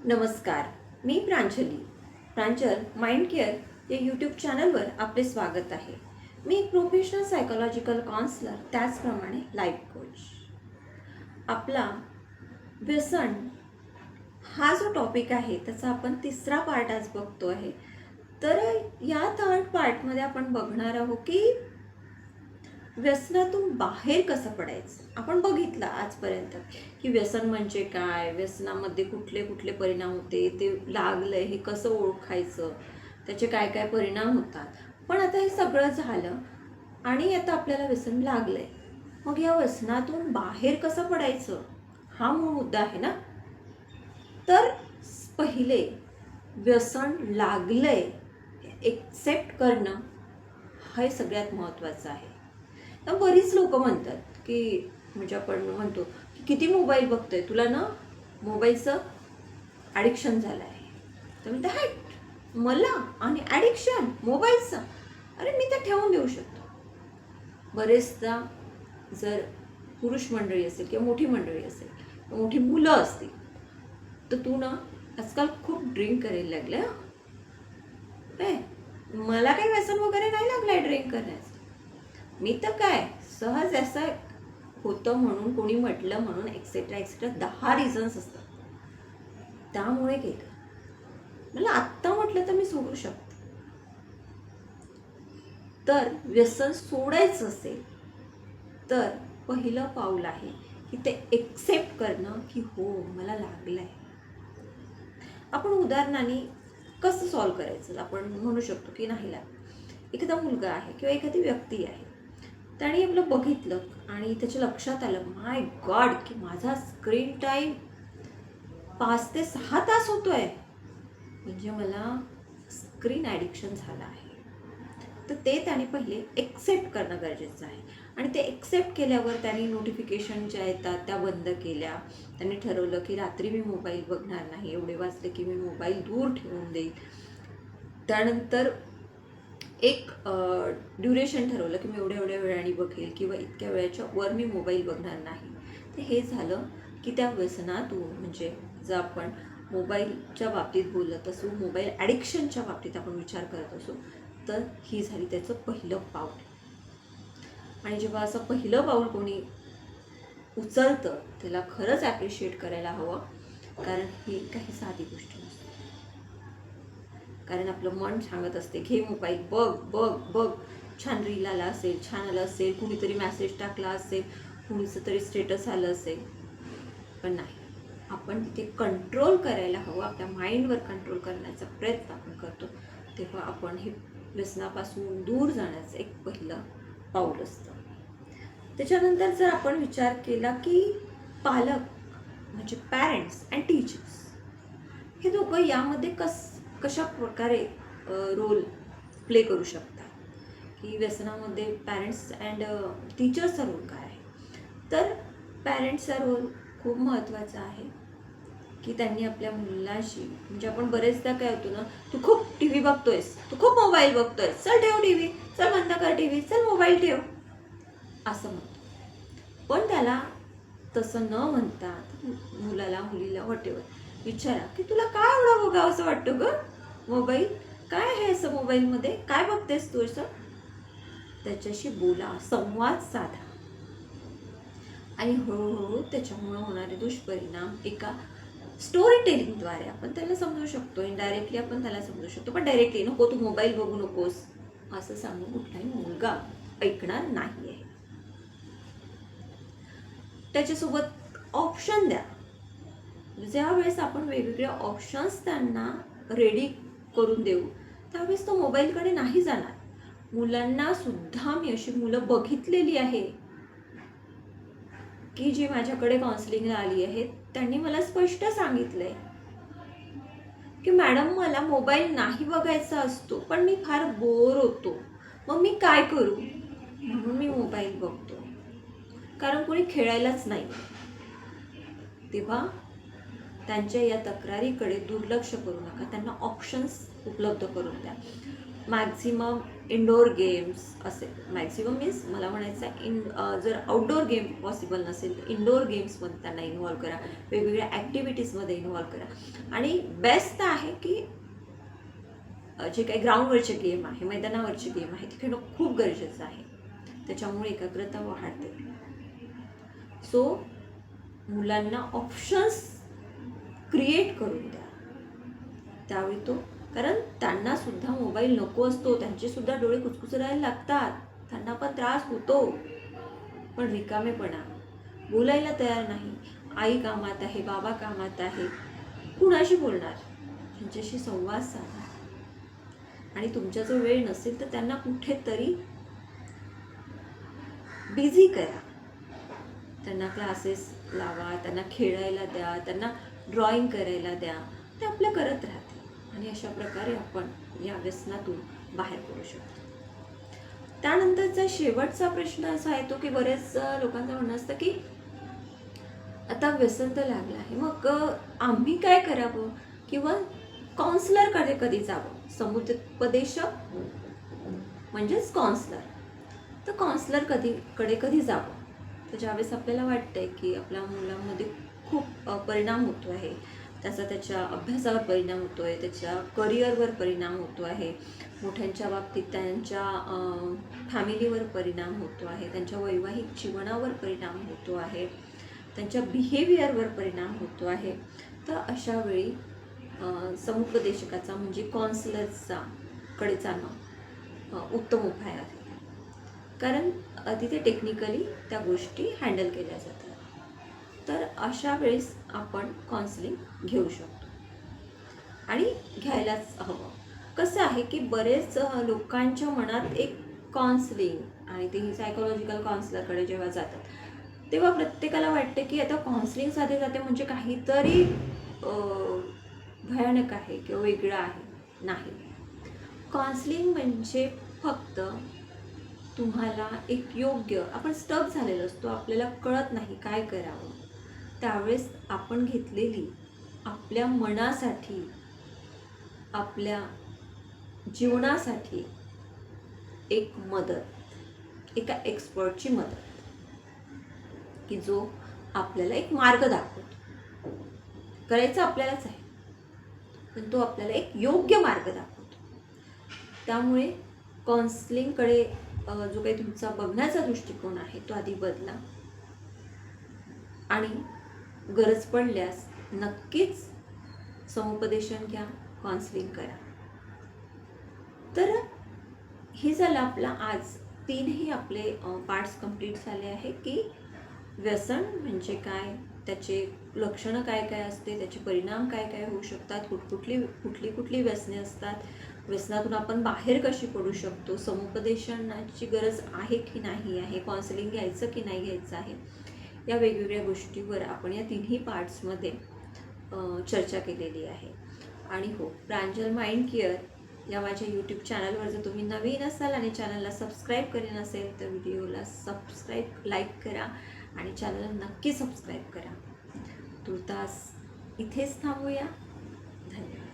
नमस्कार. मी प्रांजल mind care या YouTube चॅनलवर आपले स्वागत आहे. मी एक प्रोफेशनल सायकोलॉजिकल काउन्सलर, त्याचप्रमाणे लाईफ कोच. आपला व्यसन हा जो टॉपिक आहे त्याचा आपण तिसरा पार्ट आज बघतो आहे. तर या थर्ड पार्टमध्ये आपण बघणार आहोत की व्यसनातून बाहेर कसं पडायचं. आपण बघितलं आजपर्यंत की व्यसन म्हणजे काय, व्यसनामध्ये कुठले कुठले परिणाम होते, ते लागलंय हे कसं ओळखायचं, त्याचे काय काय परिणाम होतात. पण आता हे सगळं झालं आणि आता आपल्याला व्यसन लागलंय. मग या व्यसनातून बाहेर कसं पडायचं हा मूळ मुद्दा आहे ना. तर पहिले व्यसन लागलंय एक्सेप्ट करणं हे सगळ्यात महत्त्वाचं आहे. तर बरीच लोक म्हणतात की म्हणजे आपण म्हणतो की किती मोबाईल बघतोय, तुला ना मोबाईलचं ॲडिक्शन झालं आहे. तर म्हणते हाय मला आणि ॲडिक्शन मोबाईलचं, अरे मी तर ठेवून देऊ शकतो. बरेचदा जर पुरुष मंडळी असेल किंवा मोठी मंडळी असेल, मोठी मुलं असतील, तर तू ना आजकाल खूप ड्रिंक करायला लागले. मला काही व्यसन वगैरे नाही लागलंय ड्रिंक करण्याचं. मी तर काय सहज असं होतं म्हणून कोणी म्हटलं म्हणून एक्सेट्रा एक्सेट्रा 10 रिझन्स असतात, त्यामुळे केलं. मला आत्ता म्हटलं तर मी सोडू शकते. तर व्यसन सोडायचं असेल तर पहिलं पाऊल आहे की ते एक्सेप्ट करणं की हो मला लागलंय. आपण उदाहरणाने कसं सॉल्व करायचं आपण म्हणू शकतो की नाही लागलं. एखादा मुलगा आहे किंवा एखादी व्यक्ती आहे, त्याने आपलं बघितलं आणि त्याच्या लक्षात आलं माय गॉड की माझा स्क्रीन टाईम 5 ते 6 तास होतोय, म्हणजे मला स्क्रीन ॲडिक्शन झालं आहे. तर ते त्याने पहिले एक्सेप्ट करणं गरजेचं आहे. आणि ते एक्सेप्ट केल्यावर त्याने नोटिफिकेशन ज्या येतात त्या बंद केल्या. त्यांनी ठरवलं की रात्री मी मोबाईल बघणार नाही, एवढे वाजले की मी मोबाईल दूर ठेवून देईल. त्यानंतर एक ड्युरेशन ठरवलं की मी एवढ्या वेळाने बघेल किंवा इतक्या वेळाच्या वर मी मोबाईल बघणार नाही. तर हे झालं की त्या व्यसनातून, म्हणजे जर आपण मोबाईलच्या बाबतीत बोलत असू, मोबाईल ॲडिक्शनच्या बाबतीत आपण विचार करत असू, तर ही झाली त्याचं पहिलं पाऊल. आणि जेव्हा असं पहिलं पाऊल कोणी उचलतं त्याला खरंच ॲप्रिशिएट करायला हवं, कारण ही काही साधी गोष्ट नसते. कारण आपलं मन सांगत असते घे मोबाईल, बघ बघ बघ, छान रील आला असेल, छान आलं असेल, कुणीतरी मेसेज टाकला असेल, कुणीचं तरी स्टेटस आलं असेल. पण नाही, आपण तिथे कंट्रोल करायला हवं. आपल्या माइंडवर कंट्रोल करण्याचा प्रयत्न आपण करतो, तेव्हा आपण हे व्यसनापासून दूर जाण्याचं एक पहिलं पाऊल असतं. त्याच्यानंतर जर आपण विचार केला की पालक म्हणजे पॅरेंट्स अँड टीचर्स हे दोघं यामध्ये कशा प्रकारे रोल प्ले करू शकतात, की व्यसनामध्ये पॅरेंट्स अँड टीचर्सचा रोल काय आहे. तर पॅरेंट्सचा रोल खूप महत्त्वाचा आहे की त्यांनी आपल्या मुलाशी, म्हणजे आपण बरेचदा काय होतो ना, तू खूप टी व्ही बघतोयस, तू खूप मोबाईल बघतोयस, चल ठेव टी व्ही, चल बंद कर टी व्ही, चल मोबाईल ठेव, असं म्हणतो. पण त्याला तसं न म्हणता मुलाला मुलीला वटेवर विचारा की तुला काय एवढं बघावं असं वाटतं ग मोबाईल, काय आहे असं मोबाईलमध्ये, काय बघतेस तू असं. त्याच्याशी बोला, संवाद साधा. आणि हळूहळू त्याच्यामुळे होणारे दुष्परिणाम एका स्टोरी टेलिंगद्वारे आपण त्याला समजू शकतो. इनडायरेक्टली आपण त्याला समजू शकतो, पण डायरेक्टली नको तू मोबाईल बघू नकोस असं सांगून कुठलाही मुलगा ऐकणार नाही आहे. त्याच्यासोबत ऑप्शन द्या. ज्यावेळेस आपण वेगवेगळे ऑप्शन्स त्यांना रेडी करून देऊ त्यावेळेस तो मोबाईलकडे नाही जाणार. मुलांना सुद्धा मी अशी मुलं बघितलेली आहे की जी माझ्याकडे काउन्सिलिंगला आली आहेत, त्यांनी मला स्पष्ट सांगितलंय की मॅडम मला मोबाईल नाही बघायचा असतो, पण मी फार बोर होतो, मग मी काय करू, म्हणून मी मोबाईल बघतो, कारण कोणी खेळायलाच नाही. तेव्हा त्यांच्या या तक्रारीकडे दुर्लक्ष करू नका, त्यांना ऑप्शन्स उपलब्ध करून द्या. मॅक्झिमम इंडोर गेम्स असेल, मॅक्झिमम मीन्स मला म्हणायचं आहे जर आउटडोअर गेम पॉसिबल नसेल तर इंडोर गेम्समध्ये त्यांना इन्व्हॉल्व करा, वेगवेगळ्या ॲक्टिव्हिटीजमध्ये इन्व्हॉल्व करा. आणि बेस्ट आहे की जे काही ग्राउंडवरचे गेम आहे, मैदानावरचे गेम आहे, ते खेळणं खूप गरजेचं आहे. त्याच्यामुळे एकाग्रता वाढते. सो मुलांना ऑप्शन्स क्रिएट करून द्या त्यावेळी तो, कारण त्यांना सुद्धा मोबाईल नको असतो, त्यांचे सुद्धा डोळे कुचकुचरायला लागतात, त्यांना पण त्रास होतो. पण रिकामेपणा, बोलायला तयार नाही, आई कामात आहे, बाबा कामात आहे, कुणाशी बोलणार? त्यांच्याशी संवाद साधा. आणि तुमचा जो वेळ नसेल तर त्यांना कुठेतरी बिझी करा, त्यांना क्लासेस लावा, त्यांना खेळायला द्या, त्यांना ड्रॉइंग करायला द्या, ते आपलं करत राहते. आणि अशा प्रकारे आपण या व्यसनातून बाहेर पडू शकतो. त्यानंतरचा शेवटचा प्रश्न असा येतो की बरेच लोकांचं म्हणणं असतं की आता व्यसन तर लागलं आहे, मग आम्ही काय करावं, किंवा काउन्सिलरकडे कधी जावं? समुपदेशक म्हणजेच काउन्सिलर. तर काउन्सिलर कधी जावं? तर ज्यावेळेस आपल्याला वाटतंय की आपल्या मुलामध्ये खूप परिणाम होतो आहे, त्याच्या अभ्यासावर परिणाम होतो आहे, त्याच्या करिअरवर परिणाम होतो आहे, मोठ्यांच्या बाबतीत त्यांच्या फॅमिलीवर परिणाम होतो आहे, त्यांच्या वैवाहिक जीवनावर परिणाम होतो आहे, त्यांच्या बिहेवियरवर परिणाम होतो आहे. तर अशा वेळी समुपदेशकाचा म्हणजे काउन्सिलरचा कडे जाणं उत्तम उपाय आहे. कारण तिथे टेक्निकली त्या गोष्टी हँडल केल्या जातात. तर अशा वेळेस आपण काउन्सिलिंग घेऊ शकतो आणि घ्यायलाच हवं. कसं आहे की बरेच लोकांच्या मनात एक काउन्सिलिंग आणि तेही सायकोलॉजिकल काउन्सिलरकडे जेव्हा जातात तेव्हा प्रत्येकाला वाटते की आता काउन्सिलिंगसाठी जाते म्हणजे काहीतरी भयानक आहे किंवा वेगळं आहे. नाही, काउन्सिलिंग म्हणजे फक्त तुम्हाला एक योग्य, आपण स्टक झालेलो असतो, आपल्याला कळत नाही काय करावं, त्यावेळेस आपण घेतलेली आपल्या मनासाठी, आपल्या जीवनासाठी एक मदत, एका एक्सपर्टची मदत, की जो आपल्याला एक मार्ग दाखवतो. करायचं आपल्यालाच आहे, पण तो आपल्याला एक योग्य मार्ग दाखवतो. त्यामुळे काउन्सिलिंगकडे जो काही तुमचा बघण्याचा दृष्टिकोन आहे तो आधी बदला आणि गरज पडल्यास नक्कीच समुपदेशन घ्या, काउन्सिलिंग करा. तर हे झालं आपला आज तीनही आपले पार्ट्स कंप्लीट झाले आहे की व्यसन म्हणजे काय, त्याचे लक्षणं काय काय असते, त्याचे परिणाम काय काय होऊ शकतात, कुठली व्यसने असतात, व्यसनातून आपण बाहेर कशी पडू शकतो, समुपदेशनाची गरज आहे की नाही आहे, काउन्सिलिंग घ्यायचं की नाही घ्यायचं आहे, या वेगवेगळ्या गोष्टीवर आपण या तिन्ही पार्ट्समध्ये चर्चा केलेली आहे. आणि हो, प्रांजल माइंड केअर या माझ्या यूट्यूब चॅनलवर जर तुम्ही नवीन असाल आणि चॅनलला सबस्क्राईब केले नसेल तर व्हिडिओला सबस्क्राईब, लाईक करा आणि चॅनलला नक्की सबस्क्राईब करा. तुर्तास इथेच थांबूया. धन्यवाद.